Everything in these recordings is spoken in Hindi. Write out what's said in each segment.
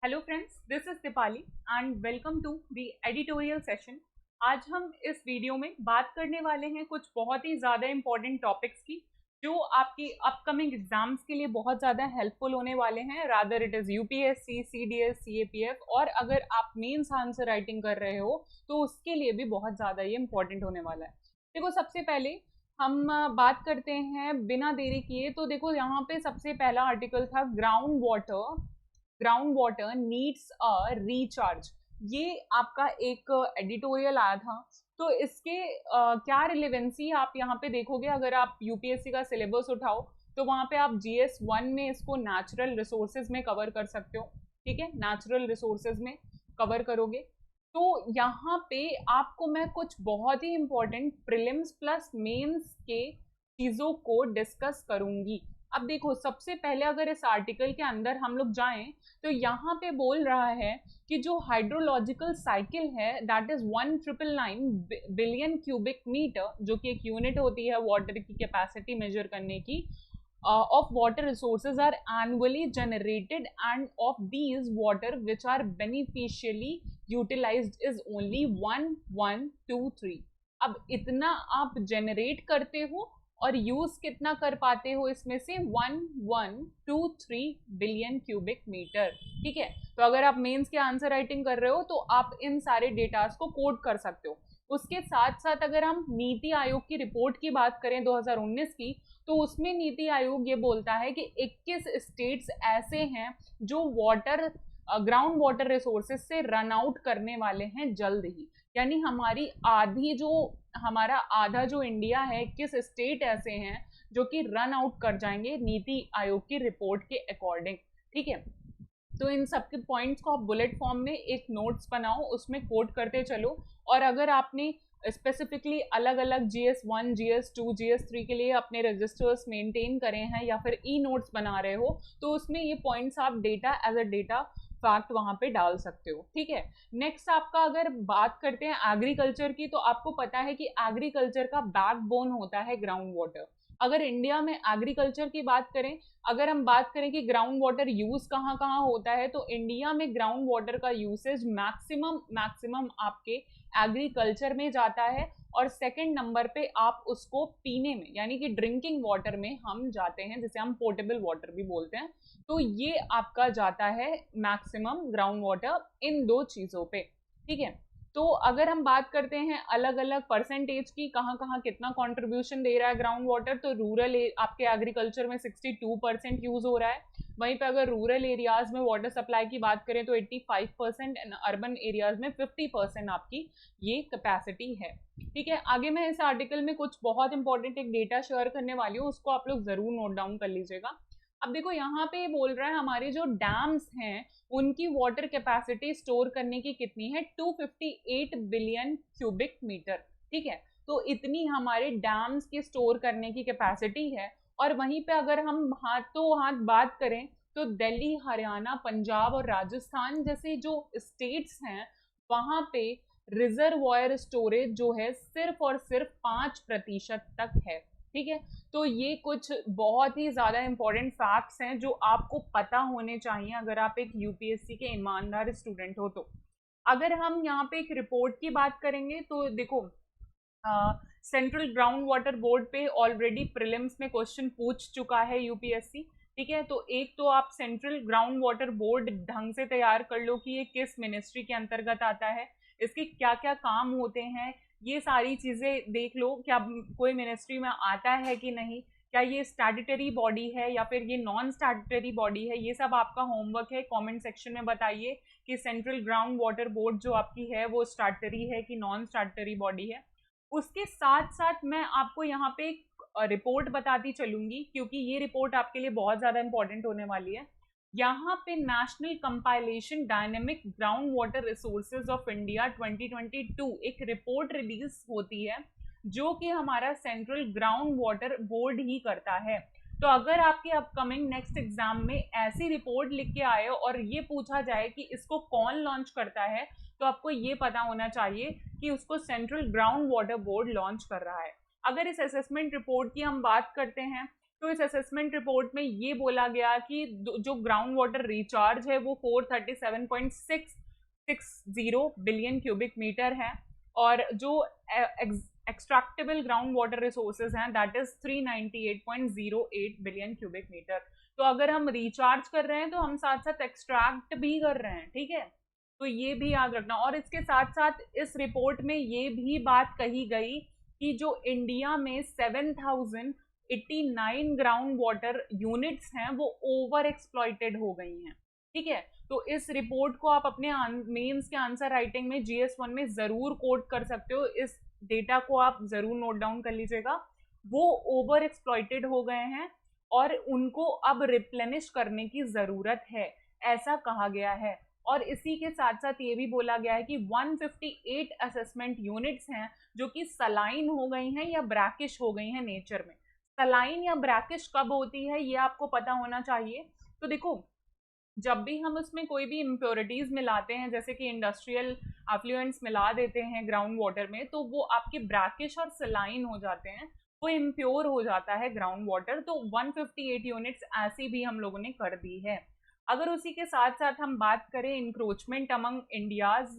Hello friends, this is Deepali and welcome to the editorial session. आज हम इस वीडियो में बात करने वाले हैं कुछ बहुत ही ज़्यादा इंपॉर्टेंट टॉपिक्स की जो आपकी अपकमिंग एग्जाम्स के लिए बहुत ज़्यादा हेल्पफुल होने वाले हैं। Rather it is UPSC, CDS, CAPF, और अगर आप मेंस आंसर राइटिंग कर रहे हो तो उसके लिए भी बहुत ज़्यादा ये इंपॉर्टेंट होने वाला है। देखो, सबसे पहले हम बात करते हैं बिना देरी किए। तो देखो, यहाँ पे सबसे पहला आर्टिकल था ground water needs a recharge. ये आपका एक एडिटोरियल आया था। तो इसके क्या रिलेवेंसी आप यहाँ पे देखोगे, अगर आप यूपीएससी का सिलेबस उठाओ तो वहाँ पे आप GS1 में इसको नेचुरल रिसोर्सेज में कवर कर सकते हो। ठीक है, नेचुरल रिसोर्सेज में कवर करोगे। तो यहाँ पे आपको मैं कुछ बहुत ही इंपॉर्टेंट प्रीलिम्स प्लस मेंस के चीजों को डिस्कस करूंगी। अब देखो, सबसे पहले अगर इस आर्टिकल के अंदर हम लोग जाएं तो यहाँ पे बोल रहा है कि जो हाइड्रोलॉजिकल साइकिल है that is 1999 billion cubic metre, जो कि एक यूनिट होती है वाटर की कैपेसिटी मेजर करने की, of water resources are annually generated, and of these water which are beneficially utilized is only 1,123। अब इतना आप जनरेट करते हो और यूज कितना कर पाते हो, इसमें से 1,123 बिलियन क्यूबिक मीटर। ठीक है, तो अगर आप मेंस के आंसर राइटिंग कर रहे हो तो आप इन सारे डेटास को कोड कर सकते हो। उसके साथ साथ अगर हम नीति आयोग की रिपोर्ट की बात करें 2019 की, तो उसमें नीति आयोग ये बोलता है कि 21 स्टेट्स ऐसे हैं जो ग्राउंड वाटर रिसोर्सेज से रन आउट करने वाले हैं जल्द ही। यानी हमारा आधा जो इंडिया है, 21 स्टेट ऐसे हैं जो कि रन आउट कर जाएंगे नीति आयोग की रिपोर्ट के अकॉर्डिंग। ठीक है, तो इन सबके पॉइंट्स को आप बुलेट फॉर्म में एक नोट्स बनाओ, उसमें कोट करते चलो। और अगर आपने स्पेसिफिकली अलग अलग GS1, GS2, GS3 के लिए अपने रजिस्टर्स मेंटेन करे हैं या फिर ई नोट्स बना रहे हो, तो उसमें ये पॉइंट्स आप data as a data fact वहां पे डाल सकते हो। ठीक है, नेक्स्ट आपका अगर बात करते हैं एग्रीकल्चर की, तो आपको पता है कि एग्रीकल्चर का बैकबोन होता है ग्राउंड वाटर। अगर इंडिया में एग्रीकल्चर की बात करें, अगर हम बात करें कि ग्राउंड वाटर यूज कहाँ कहाँ होता है, तो इंडिया में ग्राउंड वाटर का यूसेज मैक्सिमम आपके एग्रीकल्चर में जाता है, और सेकंड नंबर पे आप उसको पीने में यानी कि ड्रिंकिंग वाटर में हम जाते हैं, जिसे हम पोर्टेबल वाटर भी बोलते हैं। तो ये आपका जाता है मैक्सिमम ग्राउंड वाटर इन दो चीजों पे। ठीक है, तो अगर हम बात करते हैं अलग अलग परसेंटेज की, कहाँ कहाँ कितना कंट्रीब्यूशन दे रहा है ग्राउंड वाटर, तो रूरल आपके एग्रीकल्चर में 62% यूज हो रहा है। वहीं पे अगर रूरल एरियाज में वाटर सप्लाई की बात करें तो 85% एंड अर्बन एरियाज में 50% आपकी ये कैपेसिटी है। ठीक है, आगे मैं इस आर्टिकल में कुछ बहुत इंपॉर्टेंट एक डेटा शेयर करने वाली हूँ, उसको आप लोग जरूर नोट डाउन कर लीजिएगा। अब देखो, यहाँ पे बोल रहा है हमारे जो डैम्स हैं उनकी वाटर कैपेसिटी स्टोर करने की कितनी है, 258 बिलियन क्यूबिक मीटर। ठीक है, तो इतनी हमारे डैम्स की स्टोर करने की कैपेसिटी है। और वहीं पे अगर हम हाथों हाथ बात करें तो दिल्ली, हरियाणा, पंजाब और राजस्थान जैसे जो स्टेट्स हैं, वहां पे रिजर्वॉयर स्टोरेज जो है सिर्फ और सिर्फ 5% तक है। ठीक है, तो ये कुछ बहुत ही ज़्यादा इंपॉर्टेंट फैक्ट्स हैं जो आपको पता होने चाहिए अगर आप एक यूपीएससी के ईमानदार स्टूडेंट हो तो। अगर हम यहाँ पे एक रिपोर्ट की बात करेंगे तो देखो, सेंट्रल ग्राउंड वाटर बोर्ड पे ऑलरेडी प्रीलिम्स में क्वेश्चन पूछ चुका है यूपीएससी। ठीक है, तो एक तो आप सेंट्रल ग्राउंड वाटर बोर्ड ढंग से तैयार कर लो कि ये किस मिनिस्ट्री के अंतर्गत आता है, इसके क्या क्या काम होते हैं, ये सारी चीजें देख लो। क्या कोई मिनिस्ट्री में आता है कि नहीं, क्या ये स्टैट्यूटरी बॉडी है या फिर ये नॉन स्टैट्यूटरी बॉडी है, ये सब आपका होमवर्क है। कमेंट सेक्शन में बताइए कि सेंट्रल ग्राउंड वाटर बोर्ड जो आपकी है वो स्टैट्यूटरी है कि नॉन स्टैट्यूटरी बॉडी है। उसके साथ साथ मैं आपको यहाँ पे एक रिपोर्ट बताती चलूंगी, क्योंकि ये रिपोर्ट आपके लिए बहुत ज़्यादा इंपॉर्टेंट होने वाली है। यहाँ पे national compilation dynamic ground water resources of India 2022 एक रिपोर्ट रिलीज होती है, जो कि हमारा सेंट्रल ग्राउंड वाटर बोर्ड ही करता है। तो अगर आपके अपकमिंग नेक्स्ट एग्जाम में ऐसी रिपोर्ट लिख के आए और ये पूछा जाए कि इसको कौन लॉन्च करता है, तो आपको ये पता होना चाहिए कि उसको central ground water board launch कर रहा है। अगर इस असेसमेंट रिपोर्ट की हम बात करते हैं तो इस असेसमेंट रिपोर्ट में ये बोला गया कि जो ग्राउंड वाटर रिचार्ज है वो 437.660 बिलियन क्यूबिक मीटर है, और जो एक्सट्रैक्टेबल ग्राउंड वाटर रिसोर्सेज हैं that is 398.08 billion cubic metre. तो अगर हम रिचार्ज कर रहे हैं तो हम साथ साथ एक्सट्रैक्ट भी कर रहे हैं, ठीक है, तो ये भी याद रखना। और इसके साथ साथ इस रिपोर्ट में ये भी बात कही गई कि जो इंडिया में 7089 ग्राउंड वाटर यूनिट्स हैं वो ओवर एक्सप्लॉइटेड हो गई हैं, ठीक है। तो इस रिपोर्ट को आप अपने मेंस के आंसर राइटिंग में GS1 में जरूर कोट कर सकते हो, इस डेटा को आप जरूर नोट डाउन कर लीजिएगा। वो ओवर एक्सप्लॉइटेड हो गए हैं और उनको अब रिप्लेनिश करने की जरूरत है, ऐसा कहा गया है। और इसी के साथ साथ ये भी बोला गया है कि 158 असेसमेंट यूनिट्स हैं जो कि सलाइन हो गई हैं या ब्रैकिश हो गई हैं नेचर में। सलाइन या ब्रैकिश कब होती है ये आपको पता होना चाहिए। तो देखो, जब भी हम उसमें कोई भी इम्प्योरिटीज मिलाते हैं, जैसे कि इंडस्ट्रियल एफ्लुएंट्स मिला देते हैं ग्राउंड वाटर में, तो वो आपके ब्रैकिश और सलाइन हो जाते हैं, वो इम्प्योर हो जाता है ग्राउंड वाटर। तो 158 यूनिट्स ऐसी भी हम लोगों ने कर दी है। अगर उसी के साथ साथ हम बात करें encroachment among India's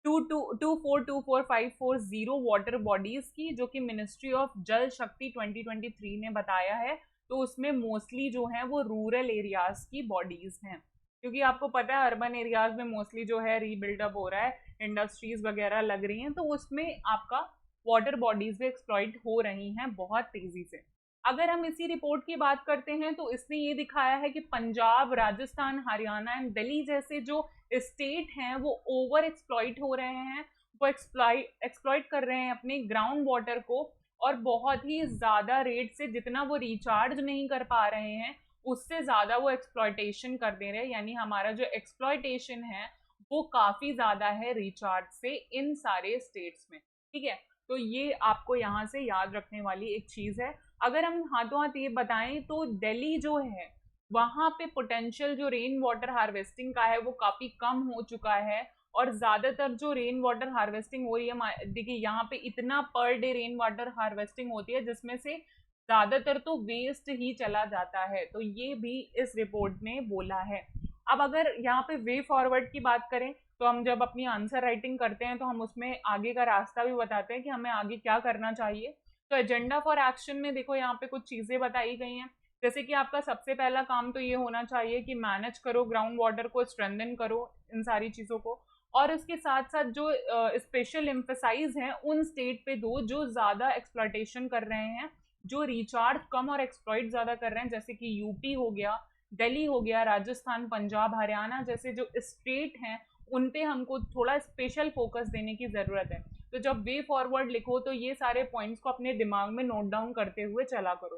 2424,540 water bodies की, जो कि मिनिस्ट्री ऑफ जल शक्ति 2023 ने बताया है, तो उसमें मोस्टली जो है वो रूरल एरियाज की बॉडीज हैं, क्योंकि आपको पता है अर्बन एरियाज में मोस्टली जो है रीबिल्डअप हो रहा है, इंडस्ट्रीज वगैरह लग रही हैं, तो उसमें आपका वाटर बॉडीज भी एक्सप्लॉइट हो रही हैं बहुत तेजी से। अगर हम इसी रिपोर्ट की बात करते हैं तो इसने ये दिखाया है कि पंजाब, राजस्थान, हरियाणा एंड दिल्ली जैसे जो स्टेट हैं वो ओवर एक्सप्लॉइट हो रहे हैं, वो एक्सप्लॉइट कर रहे हैं अपने ग्राउंड वाटर को, और बहुत ही ज़्यादा रेट से, जितना वो रिचार्ज नहीं कर पा रहे हैं उससे ज़्यादा वो एक्सप्लॉइटेशन कर दे रहे हैं। यानी हमारा जो एक्सप्लॉइटेशन है वो काफ़ी ज़्यादा है रिचार्ज से इन सारे स्टेट्स में, ठीक है। तो ये आपको यहाँ से याद रखने वाली एक चीज़ है। अगर हम हाथों हाथ ये बताएं तो दिल्ली जो है वहाँ पे पोटेंशियल जो रेन वाटर हार्वेस्टिंग का है वो काफ़ी कम हो चुका है, और ज़्यादातर जो रेन वाटर हार्वेस्टिंग हो रही है, देखिए यहाँ पे इतना per day rain water harvesting होती है जिसमें से ज़्यादातर तो वेस्ट ही चला जाता है, तो ये भी इस रिपोर्ट ने बोला है। अब अगर यहाँ पे वे फॉरवर्ड की बात करें तो हम जब अपनी आंसर राइटिंग करते हैं तो हम उसमें आगे का रास्ता भी बताते हैं कि हमें आगे क्या करना चाहिए। तो एजेंडा फॉर एक्शन में देखो यहाँ पे कुछ चीज़ें बताई गई हैं, जैसे कि आपका सबसे पहला काम तो ये होना चाहिए कि मैनेज करो ग्राउंड वाटर को, स्ट्रेंथन करो इन सारी चीज़ों को, और उसके साथ साथ जो स्पेशल एम्फेसाइज हैं उन स्टेट पे दो जो ज़्यादा एक्सप्लॉइटेशन कर रहे हैं, जो रिचार्ज कम और एक्सप्लॉइट ज़्यादा कर रहे हैं, जैसे कि यूपी हो गया, दिल्ली हो गया, राजस्थान, पंजाब, हरियाणा जैसे जो स्टेट हैं उन पे हमको थोड़ा स्पेशल फोकस देने की ज़रूरत है। तो जब वे फॉरवर्ड लिखो तो ये सारे पॉइंट्स को अपने दिमाग में नोट डाउन करते हुए चला करो।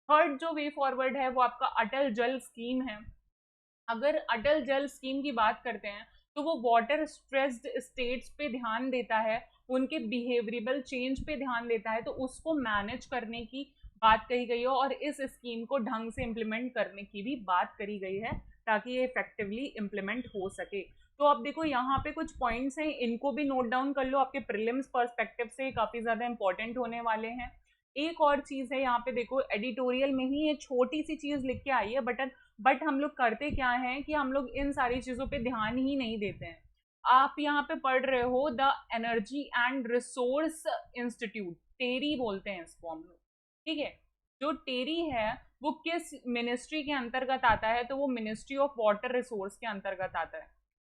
थर्ड जो वे फॉरवर्ड है वो आपका अटल जल स्कीम है। अगर अटल जल स्कीम की बात करते हैं तो वो वाटर स्ट्रेस्ड स्टेट्स पे ध्यान देता है, उनके बिहेवियरल चेंज पे ध्यान देता है, तो उसको मैनेज करने की बात कही गई है और इस स्कीम को ढंग से इम्प्लीमेंट करने की भी बात करी गई है ताकि ये इफेक्टिवली इम्प्लीमेंट हो सके। तो अब देखो यहाँ पे कुछ पॉइंट्स हैं, इनको भी नोट डाउन कर लो, आपके प्रीलिम्स पर्सपेक्टिव से काफ़ी ज़्यादा इंपॉर्टेंट होने वाले हैं। एक और चीज़ है यहाँ पे देखो, एडिटोरियल में ही ये छोटी सी चीज़ लिख के आई है, बट हम लोग करते क्या हैं कि हम लोग इन सारी चीज़ों पे ध्यान ही नहीं देते हैं। आप यहाँ पे पढ़ रहे हो the energy and resource institute, TERI बोलते हैं इसको हम लोग, ठीक है। जो टेरी है वो किस मिनिस्ट्री के अंतर्गत आता है, तो वो मिनिस्ट्री ऑफ वाटर रिसोर्स के अंतर्गत आता है।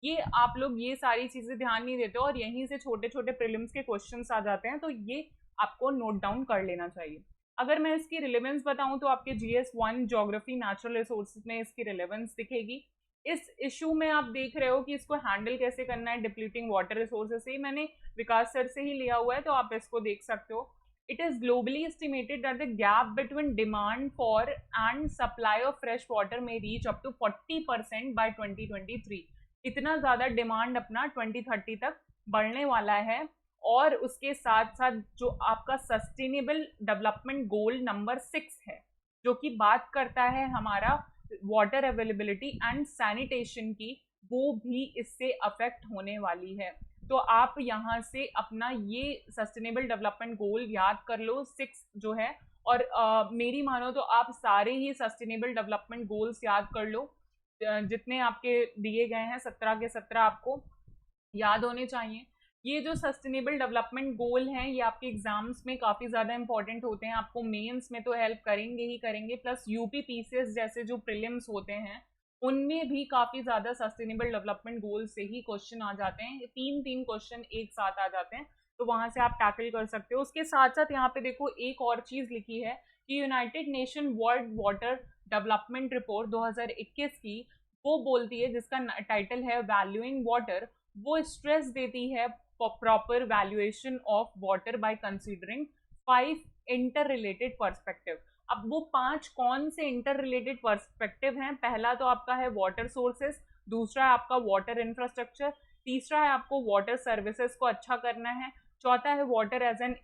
ये आप लोग ये सारी चीज़ें ध्यान नहीं देते और यहीं से छोटे छोटे प्रीलिम्स के क्वेश्चंस आ जाते हैं, तो ये आपको नोट डाउन कर लेना चाहिए। अगर मैं इसकी रिलेवेंस बताऊं तो आपके GS1 ज्योग्राफी नेचुरल रिसोर्सेज में इसकी रिलेवेंस दिखेगी। इस इशू में आप देख रहे हो कि इसको हैंडल कैसे करना है, डिप्लीटिंग वाटर रिसोर्सेज से, मैंने विकास सर से ही लिया हुआ है तो आप इसको देख सकते हो। It is globally estimated that the gap between demand for and supply of fresh water में रीच अप टू 40% बाय 2023। इतना ज़्यादा डिमांड अपना 2030 तक बढ़ने वाला है। और उसके साथ साथ जो आपका सस्टेनेबल डेवलपमेंट गोल नंबर 6 है, जो कि बात करता है हमारा वाटर अवेलेबिलिटी एंड सैनिटेशन की, वो भी इससे अफेक्ट होने वाली है। तो आप यहाँ से अपना ये सस्टेनेबल डेवलपमेंट गोल याद कर लो, 6 जो है और मेरी मानो तो आप सारे ही सस्टेनेबल डेवलपमेंट गोल्स याद कर लो, जितने आपके दिए गए हैं 17 के 17 आपको याद होने चाहिए। ये जो सस्टेनेबल डेवलपमेंट गोल हैं ये आपके एग्जाम्स में काफ़ी ज़्यादा इंपॉर्टेंट होते हैं, आपको मेंस में तो हेल्प करेंगे ही करेंगे, प्लस यूपी पीसीएस जैसे जो प्रीलिम्स होते हैं उनमें भी काफ़ी ज़्यादा सस्टेनेबल डेवलपमेंट गोल से ही क्वेश्चन आ जाते हैं, 3 क्वेश्चन एक साथ आ जाते हैं, तो वहाँ से आप टैकल कर सकते हो। उसके साथ साथ यहाँ पे देखो एक और चीज़ लिखी है कि United nation world water development report 2021 की वो बोलती है, जिसका टाइटल है वैल्यूइंग वाटर, वो स्ट्रेस देती है proper valuation of water bye considering 5 inter related perspective. अब वो 5 कौन से इंटर रिलेटेड पर्सपेक्टिव हैं? पहला तो आपका है वाटर सोर्सेस, दूसरा है आपका वाटर इंफ्रास्ट्रक्चर, तीसरा है आपको वाटर सर्विसेज को अच्छा करना है, चौथा है water as an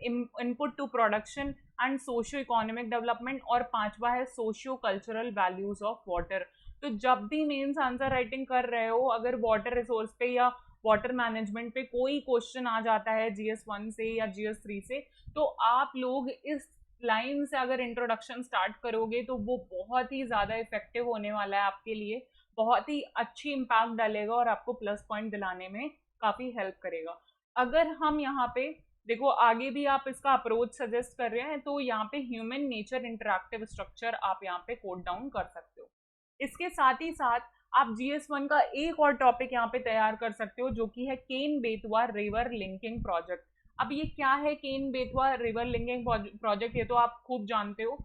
input to production and socio economic development, और पांचवा है socio cultural values of water. तो जब भी मेंस आंसर राइटिंग कर रहे हो, अगर वाटर रिसोर्स पे या वाटर मैनेजमेंट पे कोई क्वेश्चन आ जाता है GS1 से या GS3 से, तो आप लोग इस लाइन से अगर इंट्रोडक्शन स्टार्ट करोगे तो वो बहुत ही ज़्यादा इफेक्टिव होने वाला है आपके लिए, बहुत ही अच्छी इम्पैक्ट डालेगा और आपको प्लस पॉइंट दिलाने में काफ़ी हेल्प करेगा। अगर हम यहाँ पे देखो आगे भी आप इसका अप्रोच सजेस्ट कर रहे हैं, तो यहाँ पे ह्यूमन नेचर इंटरैक्टिव स्ट्रक्चर आप यहाँ पे कोट डाउन कर सकते हो। इसके साथ ही साथ आप GS1 का एक और टॉपिक यहाँ पे तैयार कर सकते हो, जो कि है Ken Betwa river linking project. अब ये क्या है Ken Betwa river linking project? ये तो आप खूब जानते हो।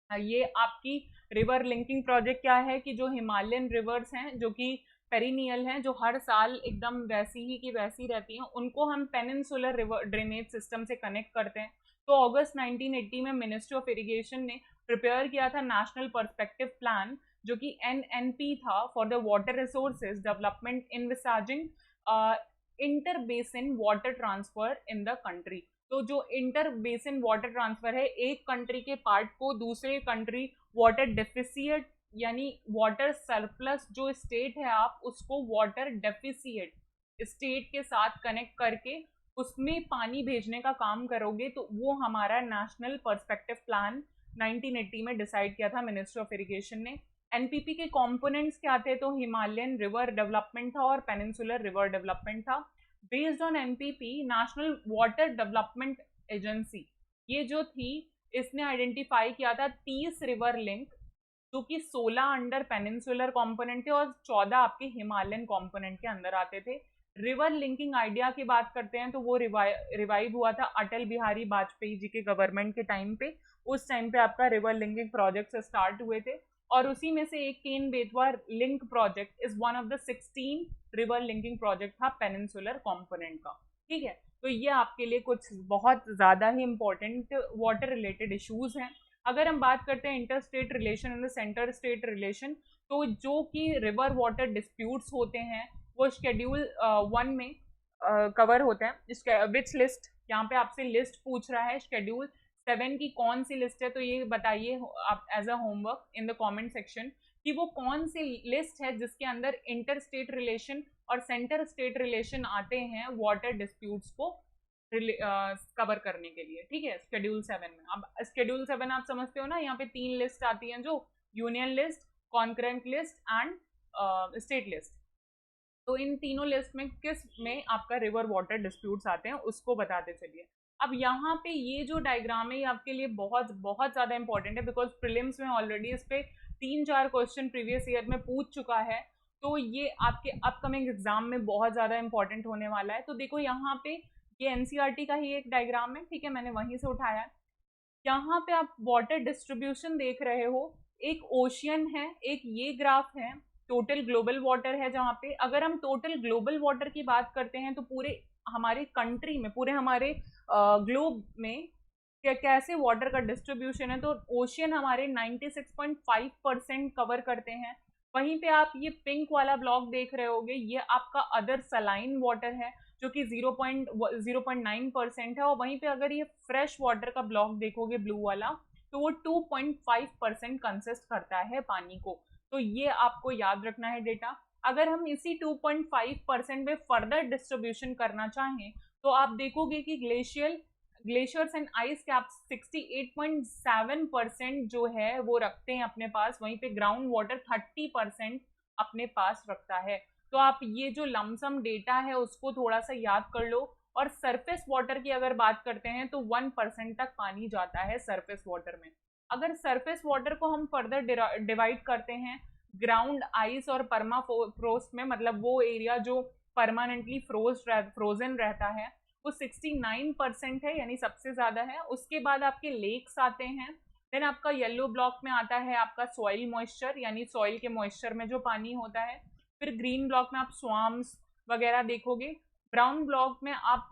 ये आपकी रिवर लिंकिंग प्रोजेक्ट क्या है कि जो हिमालयन रिवर्स हैं जो कि पेरिनियल हैं, जो हर साल एकदम वैसी ही की वैसी रहती हैं, उनको हम पेनिनसुलर रिवर ड्रेनेज सिस्टम से कनेक्ट करते हैं। तो अगस्त 1980 में मिनिस्ट्री ऑफ इरिगेशन ने प्रिपेयर किया था नेशनल पर्सपेक्टिव प्लान, जो कि NNP था, for the water resources development envisaging inter basin water transfer in the country. तो जो इंटर बेसिन वाटर ट्रांसफर है, एक कंट्री के पार्ट को दूसरे कंट्री वाटर डेफिसिएट यानी वाटर सरप्लस जो स्टेट है आप उसको वाटर डेफिसिएट स्टेट के साथ कनेक्ट करके उसमें पानी भेजने का काम करोगे, तो वो हमारा नेशनल पर्सपेक्टिव प्लान 1980 में डिसाइड किया था मिनिस्ट्री ऑफ इरिगेशन ने। एनपीपी के कंपोनेंट्स क्या थे? तो हिमालयन रिवर डेवलपमेंट था और पेनिनसुलर रिवर डेवलपमेंट था। Based on NPP national water development agency ये जो थी, इसने आइडेंटिफाई किया था 30 रिवर लिंक, जो कि 16 अंडर पेनिनसुलर कंपोनेंट थे और 14 आपके हिमालयन कंपोनेंट के अंदर आते थे। रिवर लिंकिंग आइडिया की बात करते हैं तो वो रिवाइव हुआ था अटल बिहारी वाजपेयी जी के गवर्नमेंट के टाइम पे। उस टाइम पे आपका रिवर लिंकिंग प्रोजेक्ट स्टार्ट हुए थे और उसी में से एक Ken Betwa link project is one of the 16 river linking project था पेनिनसुलर कंपोनेंट का। ठीक है, तो ये आपके लिए कुछ बहुत ज़्यादा ही इंपॉर्टेंट वाटर रिलेटेड इश्यूज हैं। अगर हम बात करते हैं inter state relation and centre state relation, तो जो कि रिवर वाटर डिस्प्यूट्स होते हैं वो शेड्यूल 1 में कवर होते हैं। विच लिस्ट, यहाँ पे आपसे लिस्ट पूछ रहा है, शेड्यूल 7 की कौन सी लिस्ट है, तो ये बताइए आप as a homework in the comment section कि वो कौन सी लिस्ट है जिसके अंदर इंटर स्टेट रिलेशन और सेंटर स्टेट रिलेशन आते हैं वाटर डिस्प्यूट्स को कवर करने के लिए। ठीक है, शेड्यूल 7 में। अब शेड्यूल 7 आप समझते हो ना, यहाँ पे 3 लिस्ट आती हैं, जो union list, concurrent list and state list. तो इन तीनों लिस्ट में किस में आपका रिवर वाटर डिस्प्यूट्स आते हैं उसको बताते चलिए। अब यहाँ पे ये जो डायग्राम है ये आपके लिए बहुत बहुत ज़्यादा इंपॉर्टेंट है, बिकॉज प्रीलिम्स में ऑलरेडी इस पर 3-4 क्वेश्चन प्रीवियस ईयर में पूछ चुका है, तो ये आपके अपकमिंग एग्जाम में बहुत ज़्यादा इंपॉर्टेंट होने वाला है। तो देखो यहाँ पे ये एनसीईआरटी का ही एक डायग्राम है, ठीक है, मैंने वहीं से उठाया है। यहाँ पे आप वाटर डिस्ट्रीब्यूशन देख रहे हो, एक ओशियन है, एक ये ग्राफ है टोटल ग्लोबल वाटर है, जहाँ पे अगर हम टोटल ग्लोबल वाटर की बात करते हैं तो पूरे हमारे कंट्री में, पूरे हमारे ग्लोब में कैसे वाटर का डिस्ट्रीब्यूशन है, तो ओशियन हमारे 96.5% कवर करते हैं। वहीं पे आप ये पिंक वाला ब्लॉक देख रहे होगे, ये आपका अदर सलाइन वाटर है जो कि 0.9% है, और वहीं पे अगर ये फ्रेश वाटर का ब्लॉक देखोगे ब्लू वाला, तो वो 2.5% कंसिस्ट करता है पानी को। तो ये आपको याद रखना है डेटा। अगर हम इसी 2.5% में फर्दर डिस्ट्रीब्यूशन करना चाहें तो आप देखोगे कि glacial glaciers and ice caps 68.7% जो है वो रखते हैं अपने पास, वहीं पे ग्राउंड वाटर 30% अपने पास रखता है। तो आप ये जो लमसम डेटा है उसको थोड़ा सा याद कर लो। और सरफेस वाटर की अगर बात करते हैं तो 1% तक पानी जाता है सरफेस वाटर में। अगर सरफेस वाटर को हम फर्दर डिवाइड करते हैं ग्राउंड आइस और परमाफ्रोस्ट में, मतलब वो एरिया जो परमानेंटली फ्रोजन रहता है, वो 69% है, यानी सबसे ज्यादा है। उसके बाद आपके लेक्स आते हैं। देन आपका येलो ब्लॉक में आता है आपका सॉइल मॉइस्चर, यानी सॉइल के मॉइस्चर में जो पानी होता है। फिर ग्रीन ब्लॉक में आप स्वाम्स वगैरह देखोगे। ब्राउन ब्लॉक में आप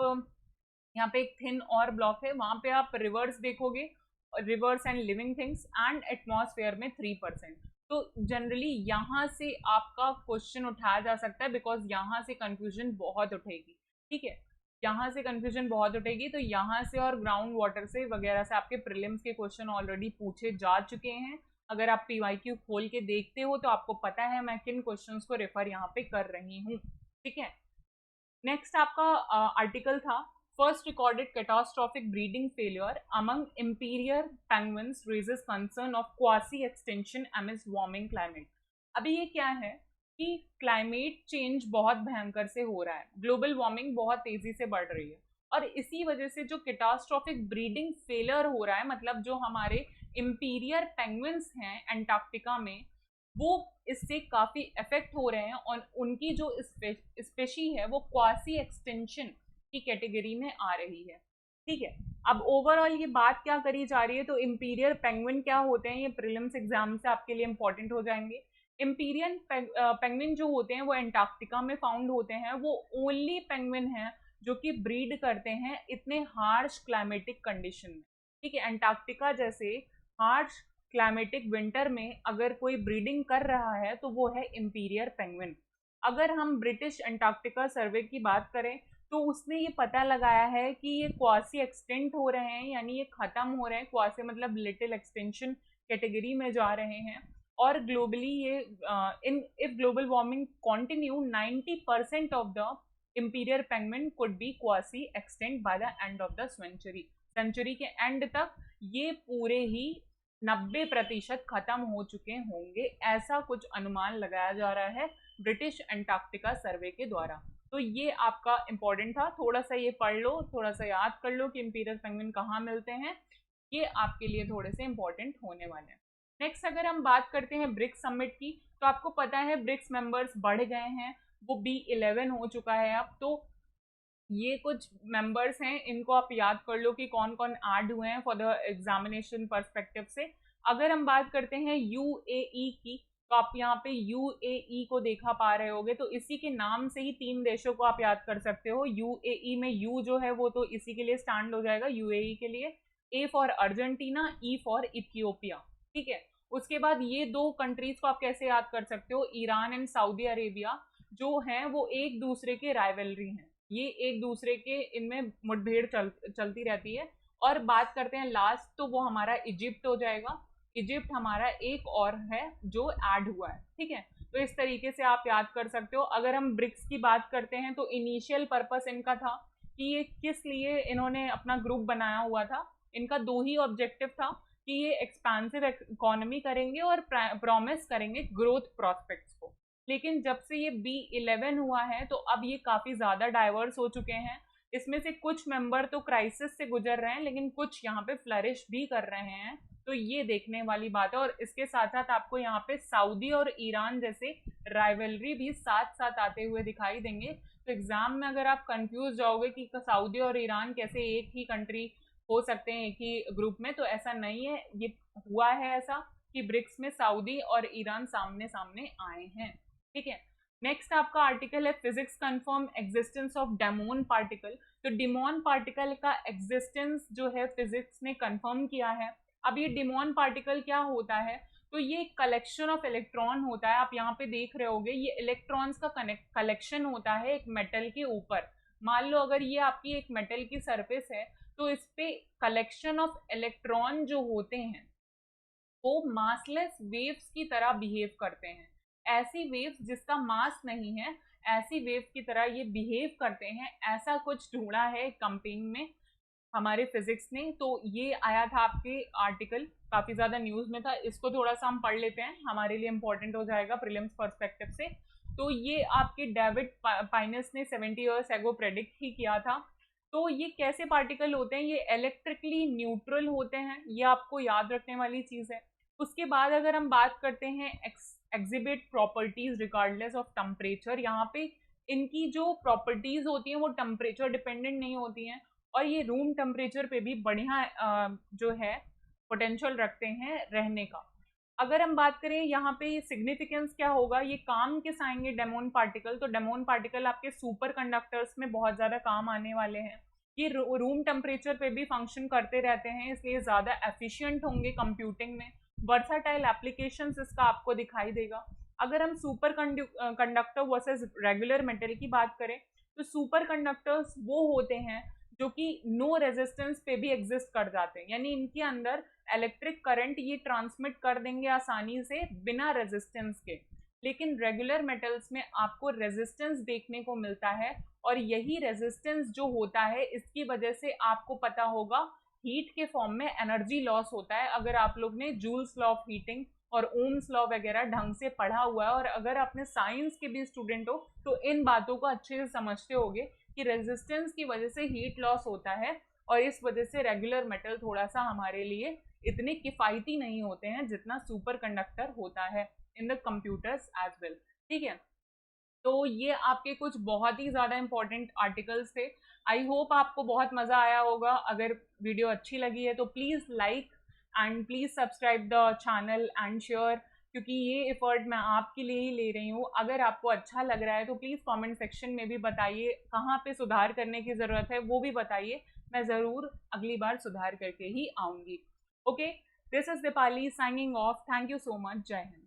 यहाँ पे एक थिन और ब्लॉक है, वहां पे आप रिवर्स देखोगे, reverse and living things, and atmosphere में 3%। तो जनरली यहाँ से आपका क्वेश्चन उठाया जा सकता है, बिकॉज यहाँ से कंफ्यूजन बहुत उठेगी। ठीक है, यहाँ से कंफ्यूजन बहुत उठेगी, तो यहाँ से और ग्राउंड वाटर से वगैरह से आपके प्रीलिम्स के क्वेश्चन ऑलरेडी पूछे जा चुके हैं। अगर आप पीवाईक्यू खोल के देखते हो तो आपको पता है मैं किन क्वेश्चंस को रेफर यहाँ पे कर रही हूँ। ठीक है, नेक्स्ट आपका आर्टिकल था first recorded catastrophic breeding failure among imperial penguins raises concern of quasi extension amidst warming climate. अभी ये क्या है कि क्लाइमेट चेंज बहुत भयंकर से हो रहा है, ग्लोबल वार्मिंग बहुत तेजी से बढ़ रही है, और इसी वजह से जो कैटास्ट्रॉफिक ब्रीडिंग फेलियर हो रहा है, मतलब जो हमारे इंपीरियर पेंगुइन्स हैं एंटार्क्टिका में, वो इससे काफी इफेक्ट हो रहे हैं, और उनकी जो स्पेशी है वो क्वासी एक्सटेंशन की कैटेगरी में आ रही है। ठीक है, अब ओवरऑल ये बात क्या करी जा रही है, तो इंपीरियर पेंगुइन क्या होते हैं, ये प्रीलिम्स एग्जाम से आपके लिए इंपॉर्टेंट हो जाएंगे। इंपीरियन पेंगुइन जो होते हैं वो एंटार्क्टिका में फाउंड होते हैं, वो ओनली पेंगुइन हैं जो कि ब्रीड करते हैं इतने हार्श क्लाइमेटिक कंडीशन में। ठीक है, एंटार्क्टिका जैसे हार्श क्लाइमेटिक विंटर में अगर कोई ब्रीडिंग कर रहा है तो वो है इंपीरियर पेंगुइन। अगर हम ब्रिटिश अंटार्कटिका सर्वे की बात करें तो उसने ये पता लगाया है कि ये क्वासी एक्सटेंट हो रहे हैं, यानी ये खत्म हो रहे हैं, क्वासी मतलब लिटिल एक्सटेंशन कैटेगरी में जा रहे हैं। और ग्लोबली ये in if global warming continue 90% of the emperor penguin could be quasi extinct by the end of the century के एंड तक ये पूरे ही 90% खत्म हो चुके होंगे, ऐसा कुछ अनुमान लगाया जा रहा है ब्रिटिश अंटार्कटिका सर्वे के द्वारा। तो ये आपका इंपॉर्टेंट था, थोड़ा सा ये पढ़ लो, थोड़ा सा याद कर लो कि इंपीरियल पेंगुइन कहाँ मिलते हैं, ये आपके लिए थोड़े से इंपॉर्टेंट होने वाले हैं। नेक्स्ट अगर हम बात करते हैं ब्रिक्स समिट की, तो आपको पता है ब्रिक्स मेंबर्स बढ़ गए हैं, वो B11 हो चुका है अब। तो ये कुछ मेंबर्स हैं, इनको आप याद कर लो कि कौन कौन ऐड हुए हैं फॉर द एग्जामिनेशन पर्सपेक्टिव से। अगर हम बात करते हैं यूएई की, तो आप यहाँ पे यूएई को देखा पा रहे होगे, तो इसी के नाम से ही 3 देशों को आप याद कर सकते हो। यूएई में यू जो है वो तो इसी के लिए स्टैंड हो जाएगा, यूएई के लिए। A for Argentina, E for Ethiopia. ठीक है, उसके बाद ये 2 कंट्रीज को आप कैसे याद कर सकते हो, ईरान एंड सऊदी अरेबिया जो हैं वो एक दूसरे के राइवलरी हैं, ये एक दूसरे के इनमें मुठभेड़ चलती रहती है। और बात करते हैं लास्ट, तो वो हमारा इजिप्ट हो जाएगा। इजिप्ट हमारा एक और है जो ऐड हुआ है। ठीक है, तो इस तरीके से आप याद कर सकते हो। अगर हम ब्रिक्स की बात करते हैं तो इनिशियल पर्पस इनका था कि ये किस लिए इन्होंने अपना ग्रुप बनाया हुआ था। इनका 2 ही ऑब्जेक्टिव था कि ये एक्सपांसिव इकोनॉमी करेंगे और प्रॉमिस करेंगे ग्रोथ प्रोस्पेक्ट्स को। लेकिन जब से ये B11 हुआ है तो अब ये काफी ज्यादा डाइवर्स हो चुके हैं। इसमें से कुछ मेंबर तो क्राइसिस से गुजर रहे हैं, लेकिन कुछ यहाँ पे फ्लरिश भी कर रहे हैं, तो ये देखने वाली बात है। और इसके साथ साथ आपको यहाँ पे सऊदी और ईरान जैसे राइवलरी भी साथ साथ आते हुए दिखाई देंगे। तो एग्जाम में अगर आप कंफ्यूज जाओगे कि सऊदी और ईरान कैसे एक ही कंट्री हो सकते हैं एक ही ग्रुप में, तो ऐसा नहीं है। ये हुआ है ऐसा कि ब्रिक्स में सऊदी और ईरान सामने सामने आए हैं। ठीक है, नेक्स्ट आपका आर्टिकल है physics confirm existence of demon particle. तो डिमोन पार्टिकल का एग्जिस्टेंस जो है फिजिक्स ने कंफर्म किया है। अब ये डिमोन पार्टिकल क्या होता है, तो ये कलेक्शन ऑफ इलेक्ट्रॉन होता है। आप यहाँ पे देख रहे होगे ये इलेक्ट्रॉन्स का कलेक्शन होता है एक मेटल के ऊपर। मान लो अगर ये आपकी एक मेटल की सरफेस है, तो इस पे कलेक्शन ऑफ इलेक्ट्रॉन जो होते हैं वो मासलेस वेव्स की तरह बिहेव करते हैं। ऐसी वेव्स जिसका मास नहीं है, ऐसी वेव्स की तरह ये बिहेव करते हैं, ऐसा कुछ ढूंढा है कंपेनिंग में। हमारे फिजिक्स ने। तो ये आया था आपके आर्टिकल, काफी ज्यादा न्यूज में था, इसको थोड़ा सा हम पढ़ लेते हैं, हमारे लिए इंपॉर्टेंट हो जाएगा प्रीलिम्स पर्सपेक्टिव से। तो ये आपके डेविड पाइनस ने 70 ईयर्स एगो प्रेडिक्ट ही किया था। तो ये कैसे पार्टिकल होते हैं, ये इलेक्ट्रिकली न्यूट्रल होते हैं, ये आपको याद रखने वाली चीज है। उसके बाद अगर हम बात करते हैं exhibit properties regardless of temperature, यहाँ पे इनकी जो प्रॉपर्टीज होती हैं वो टेम्परेचर डिपेंडेंट नहीं होती हैं, और ये रूम टेम्परेचर पे भी बढ़िया जो है पोटेंशियल रखते हैं रहने का। अगर हम बात करें यहाँ पे सिग्निफिकेंस क्या होगा, ये काम किस आएंगे डेमोन पार्टिकल, तो डेमोन पार्टिकल आपके सुपर कंडक्टर्स में बहुत ज़्यादा काम आने वाले हैं। ये रूम टेम्परेचर पे भी फंक्शन करते रहते हैं, इसलिए ज़्यादा एफिशिएंट होंगे कंप्यूटिंग में। वर्साटाइल एप्लीकेशंस इसका आपको दिखाई देगा। अगर हम super conductor versus regular metal की बात करें, तो सुपर कंडक्टर्स वो होते हैं जो कि नो रेजिस्टेंस पे भी एग्जिस्ट कर जाते हैं, यानी इनके अंदर इलेक्ट्रिक करंट ये ट्रांसमिट कर देंगे आसानी से बिना रेजिस्टेंस के। लेकिन रेगुलर मेटल्स में आपको रेजिस्टेंस देखने को मिलता है, और यही रेजिस्टेंस जो होता है इसकी वजह से आपको पता होगा हीट के फॉर्म में एनर्जी लॉस होता है। अगर आप लोग ने जूल्स लॉ ऑफ हीटिंग और ओम्स लॉ वगैरह ढंग से पढ़ा हुआ है, और अगर आपने साइंस के भी स्टूडेंट हो तो इन बातों को अच्छे से समझते होगे कि रेजिस्टेंस की वजह से हीट लॉस होता है, और इस वजह से रेगुलर मेटल थोड़ा सा हमारे लिए इतने किफ़ायती नहीं होते हैं जितना सुपर कंडक्टर होता है in the computers as well. ठीक है, तो ये आपके कुछ बहुत ही ज़्यादा इंपॉर्टेंट आर्टिकल्स थे। आई होप आपको बहुत मज़ा आया होगा। अगर वीडियो अच्छी लगी है तो please like and please subscribe the channel and share, क्योंकि ये एफर्ट मैं आपके लिए ही ले रही हूँ। अगर आपको अच्छा लग रहा है तो प्लीज़ कमेंट सेक्शन में भी बताइए कहाँ पे सुधार करने की ज़रूरत है, वो भी बताइए, मैं ज़रूर अगली बार सुधार करके ही आऊँगी। Okay, this is Deepali signing off. Thank you so much. जय हिंद।